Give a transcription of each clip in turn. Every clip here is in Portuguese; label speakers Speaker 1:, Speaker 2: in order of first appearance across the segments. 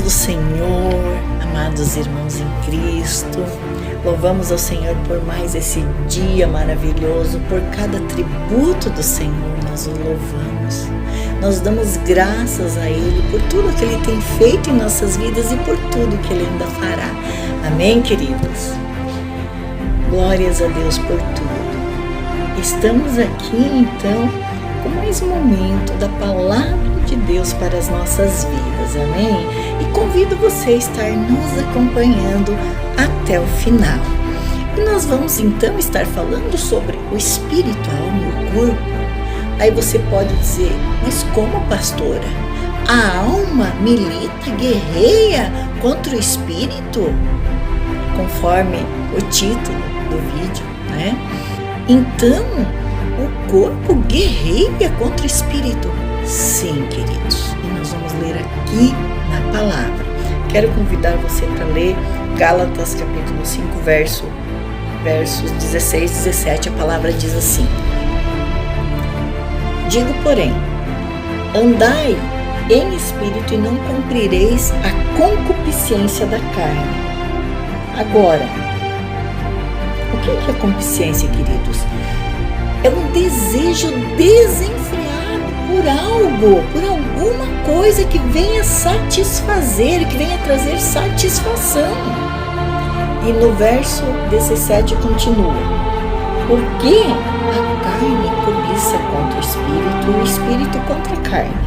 Speaker 1: do Senhor, amados irmãos em Cristo. Louvamos ao Senhor por mais esse dia maravilhoso, por cada tributo do Senhor nós o louvamos. Nós damos graças a Ele por tudo que Ele tem feito em nossas vidas e por tudo que Ele ainda fará. Amém, queridos? Glórias a Deus por tudo. Estamos aqui, então, com mais um momento da Palavra de Deus para as nossas vidas, amém? E convido você a estar nos acompanhando até o final. E nós vamos então estar falando sobre o espírito, a alma e o corpo. Aí você pode dizer, mas como, pastora? A alma milita, guerreia contra o espírito? Conforme o título do vídeo, né? Então, o corpo guerreia contra o espírito? Sim, queridos. E nós vamos ler aqui na palavra. Quero convidar você para ler Gálatas capítulo 5, versos 16 e 17. A palavra diz assim: digo, porém, andai em espírito e não cumprireis a concupiscência da carne. Agora, o que é concupiscência, queridos? É um desejo desenfreado por algo, por alguma coisa que venha satisfazer, que venha trazer satisfação. E no verso 17 continua: porque a carne cobiça contra o espírito e o espírito contra a carne.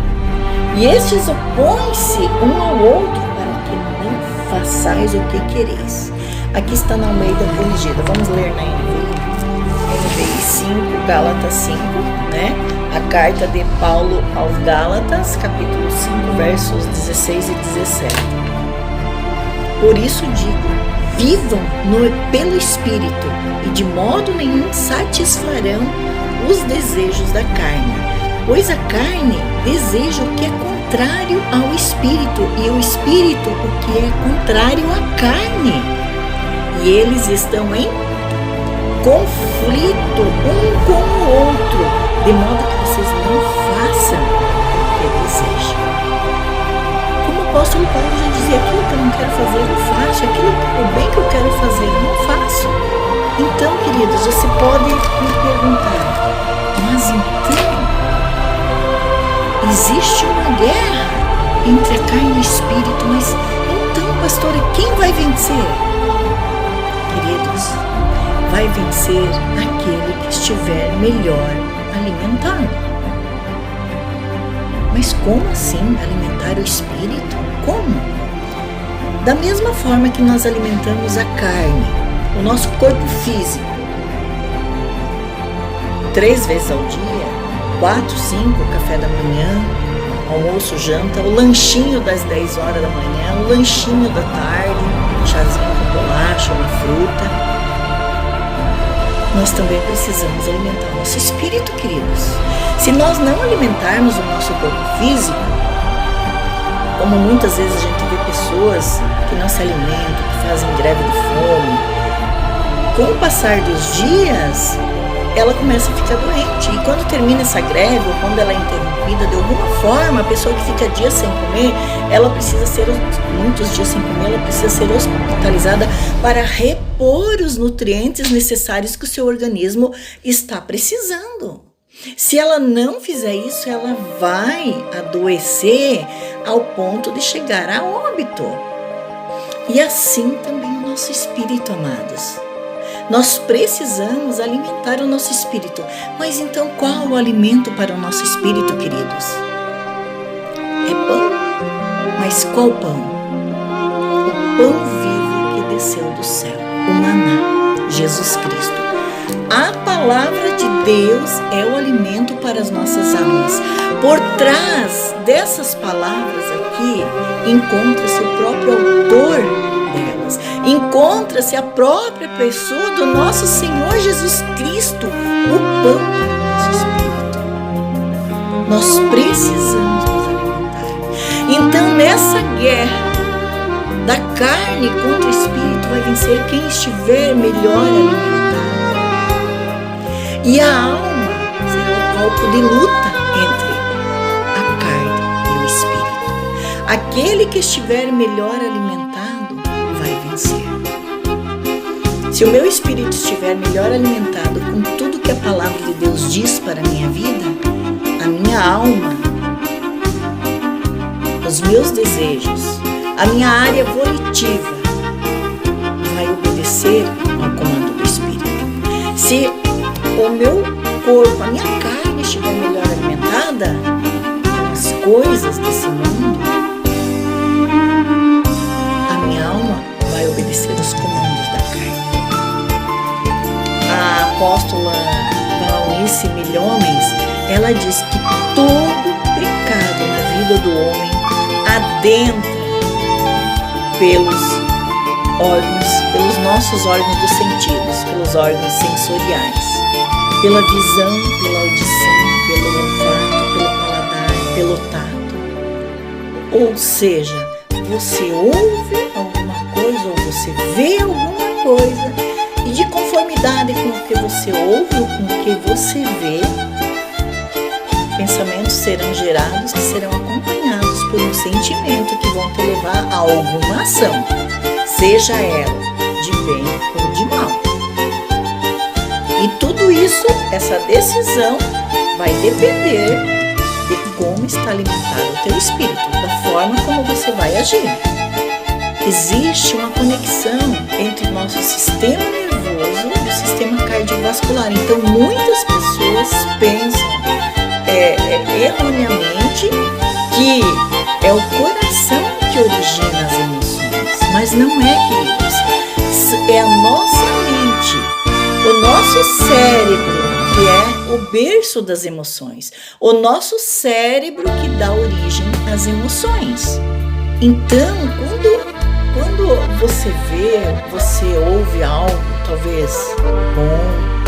Speaker 1: E estes opõem-se um ao outro para que não façais o que quereis. Aqui está na Almeida Corrigida. Vamos ler na NVI 5, Gálatas 5, né? A carta de Paulo aos Gálatas, capítulo 5, versos 16 e 17. Por isso digo, vivam pelo Espírito, e de modo nenhum satisfarão os desejos da carne. Pois a carne deseja o que é contrário ao Espírito, e o Espírito o que é contrário à carne. E eles estão em conflito um com o outro, de modo que vocês não façam o que desejam. Como o apóstolo Paulo já dizia, aquilo que eu não quero fazer, eu faço, o bem que eu quero fazer, eu não faço. Então, queridos, você pode me perguntar, mas então, existe uma guerra entre a carne e o espírito, mas então, pastora, quem vai vencer? Queridos, vai vencer aquele que estiver melhor alimentado. Mas como assim alimentar o espírito? Como? Da mesma forma que nós alimentamos a carne, o nosso corpo físico, 3 vezes ao dia, 4, 5, café da manhã, almoço, janta, o lanchinho das 10 horas da manhã, o lanchinho da tarde, um chazinho com bolacha, uma fruta. Nós também precisamos alimentar o nosso espírito, queridos. Se nós não alimentarmos o nosso corpo físico, como muitas vezes a gente vê pessoas que não se alimentam, que fazem greve de fome, com o passar dos dias, ela começa a ficar doente. E quando termina essa greve, ou quando ela é interrompida, de alguma forma, a pessoa que fica dias sem comer, ela precisa ser, muitos dias sem comer, ela precisa ser hospitalizada para repor os nutrientes necessários que o seu organismo está precisando. Se ela não fizer isso, ela vai adoecer ao ponto de chegar a óbito. E assim também o nosso espírito, amados. Nós precisamos alimentar o nosso espírito. Mas então qual o alimento para o nosso espírito, queridos? É pão. Mas qual pão? O pão vivo que desceu do céu, o maná, Jesus Cristo. A palavra de Deus é o alimento para as nossas almas. Por trás dessas palavras aqui, encontra-se o próprio autor delas. Encontra-se a própria pessoa do nosso Senhor Jesus Cristo, o pão do nosso espírito. Nós precisamos nos alimentar. Então, nessa guerra da carne contra o espírito, vai vencer quem estiver melhor alimentado. E a alma será o palco de luta entre a carne e o espírito. aquele que estiver melhor alimentado vai vencer. Se o meu espírito estiver melhor alimentado com tudo que a palavra de Deus diz para a minha vida, a minha alma, os meus desejos, a minha área volitiva vai obedecer ao comando do Espírito. Se o meu corpo, a minha carne estiver melhor alimentada com as coisas desse mundo, a minha alma vai obedecer os comandos da carne. A apóstola Valnice Milhomens, ela diz que todo pecado na vida do homem adentra pelos nossos órgãos dos sentidos, pelos órgãos sensoriais, pela visão, pela audição, pelo olfato, pelo paladar, pelo tato. Ou seja, você ouve alguma coisa ou você vê alguma coisa e de conformidade com o que você ouve ou com o que você vê, pensamentos serão gerados que serão acompanhados por um sentimento que vão te levar a alguma ação, seja ela de bem ou de mal. E tudo isso, essa decisão, vai depender de como está alimentado o teu espírito, da forma como você vai agir. Existe uma conexão entre o nosso sistema nervoso e o sistema cardiovascular. Então, muitas pessoas pensam erroneamente que é o coração que origina as emoções, mas não é, queridos. É a nossa mente, o nosso cérebro, que é o berço das emoções, o nosso cérebro que dá origem às emoções. Então, quando você vê, você ouve algo, talvez bom,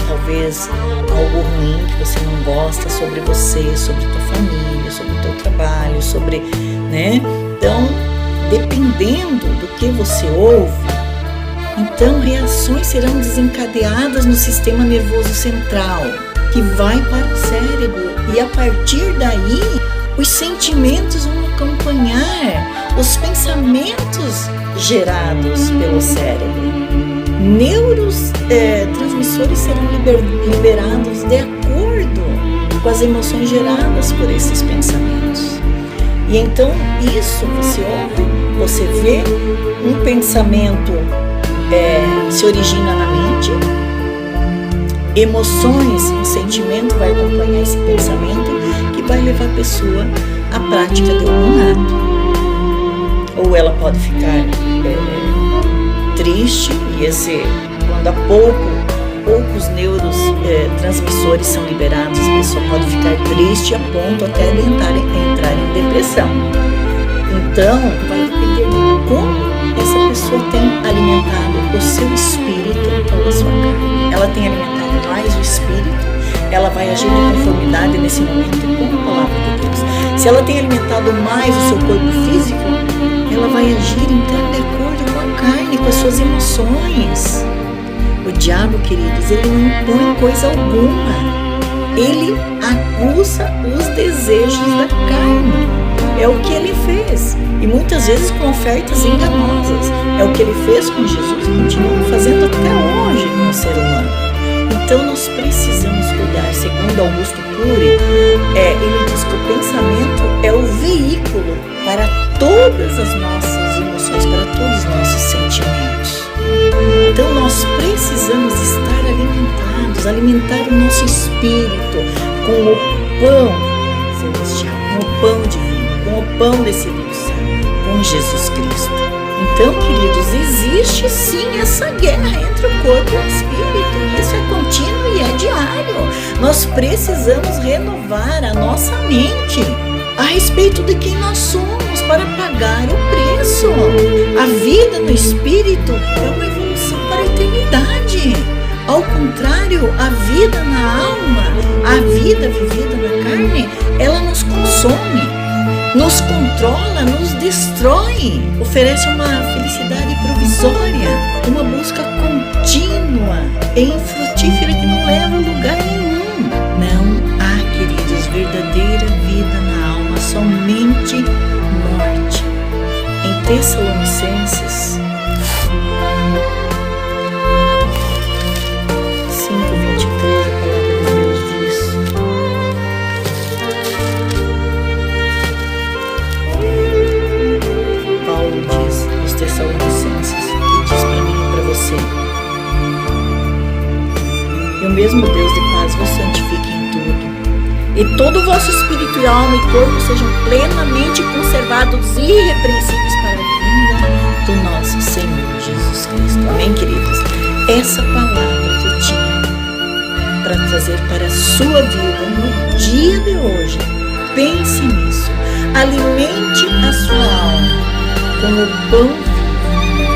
Speaker 1: talvez algo ruim que você não gosta sobre você, sobre tua família, sobre o teu trabalho, né? Então, dependendo do que você ouve, então reações serão desencadeadas no sistema nervoso central, que vai para o cérebro, e a partir daí os sentimentos vão acompanhar os pensamentos gerados pelo cérebro. Neurotransmissores serão liberados de acordo com as emoções geradas por esses pensamentos. E então isso você ouve, você vê, um pensamento se origina na mente, emoções, um sentimento vai acompanhar esse pensamento que vai levar a pessoa à prática de algum ato. Ou ela pode ficar triste, e quando há poucos neurotransmissores são liberados, a pessoa pode ficar triste a ponto até de entrar em depressão. Então, vai depender de como essa pessoa tem alimentado o seu espírito ou a sua carne. Ela tem alimentado mais o espírito, ela vai agir de conformidade nesse momento com a palavra de Deus. Se ela tem alimentado mais o seu corpo físico, ela vai agir então de acordo com a carne, com as suas emoções. O diabo, queridos, ele não impõe coisa alguma. Ele acusa os desejos da carne. É o que ele fez. E muitas vezes com ofertas enganosas. É o que ele fez com Jesus e continua fazendo até hoje com o ser humano. Então nós precisamos cuidar. Segundo Augusto Cury, ele diz que o pensamento é o veículo para todas as nossas emoções, para todos os nossos sentimentos. Então nós precisamos estar alimentados, alimentar o nosso espírito com o pão celestial, com o pão divino, com o pão descido do céu, com Jesus Cristo. Então, queridos, existe sim essa guerra entre o corpo e o espírito. Isso é contínuo e é diário. Nós precisamos renovar a nossa mente a respeito de quem nós somos para pagar o preço. A vida no espírito é uma evolução para a eternidade. Ao contrário, a vida na alma, a vida vivida na carne, ela nos consome, nos controla, nos destrói, oferece uma felicidade provisória, uma busca contínua e infrutífera que não leva a lugar nenhum. Não há, queridos, verdadeira vida na alma, somente morte. Tessalonicenses 5:23, a palavra de Deus diz: Paulo diz aos Tessalonicenses, e diz para mim e para você: e o mesmo Deus de paz vos santifique em tudo, e todo o vosso espírito e alma e corpo sejam plenamente conservados irrepreensíveis para a vinda do nosso Senhor Jesus Cristo. Amém, queridos? Essa palavra que eu tinha para trazer para a sua vida no dia de hoje. Pense nisso. Alimente a sua alma com o pão vivo,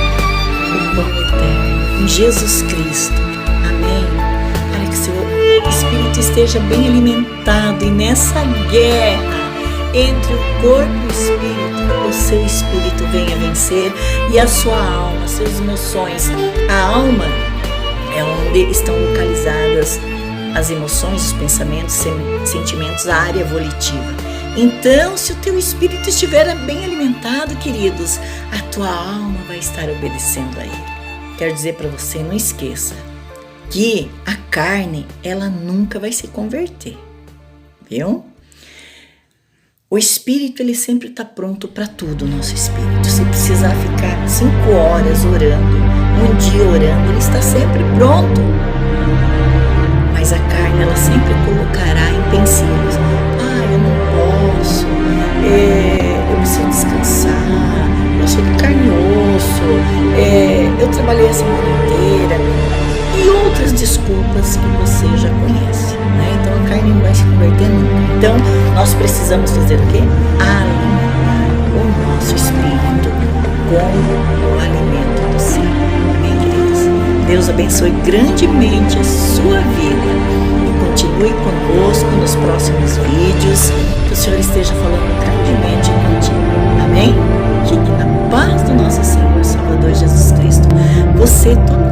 Speaker 1: o pão eterno, em Jesus Cristo. Amém? Para que seu espírito esteja bem alimentado, e nessa guerra entre o corpo e o espírito, o seu espírito venha vencer, e a sua alma, suas emoções. A alma é onde estão localizadas as emoções, os pensamentos, sentimentos, a área volitiva. Então, se o teu espírito estiver bem alimentado, queridos, a tua alma vai estar obedecendo a Ele. Quero dizer para você, não esqueça que a carne, ela nunca vai se converter, viu? O espírito, ele sempre está pronto para tudo, o nosso espírito. Se precisar ficar 5 horas orando, um dia orando, ele está sempre pronto. Mas a carne, ela sempre colocará empecilhos. Eu não posso, eu preciso descansar, eu sou de carne e osso, eu trabalhei a semana inteira, e outras desculpas que você já conhece, né? Então a carne não vai se converter nunca. Então nós precisamos fazer o quê? Alimentar o nosso espírito com o alimento do céu. Amém, queridos? Deus abençoe grandemente a sua vida. Continue conosco nos próximos vídeos, que o Senhor esteja falando grandemente contigo. Amém? Fique na paz do nosso Senhor Salvador Jesus Cristo. Você, todo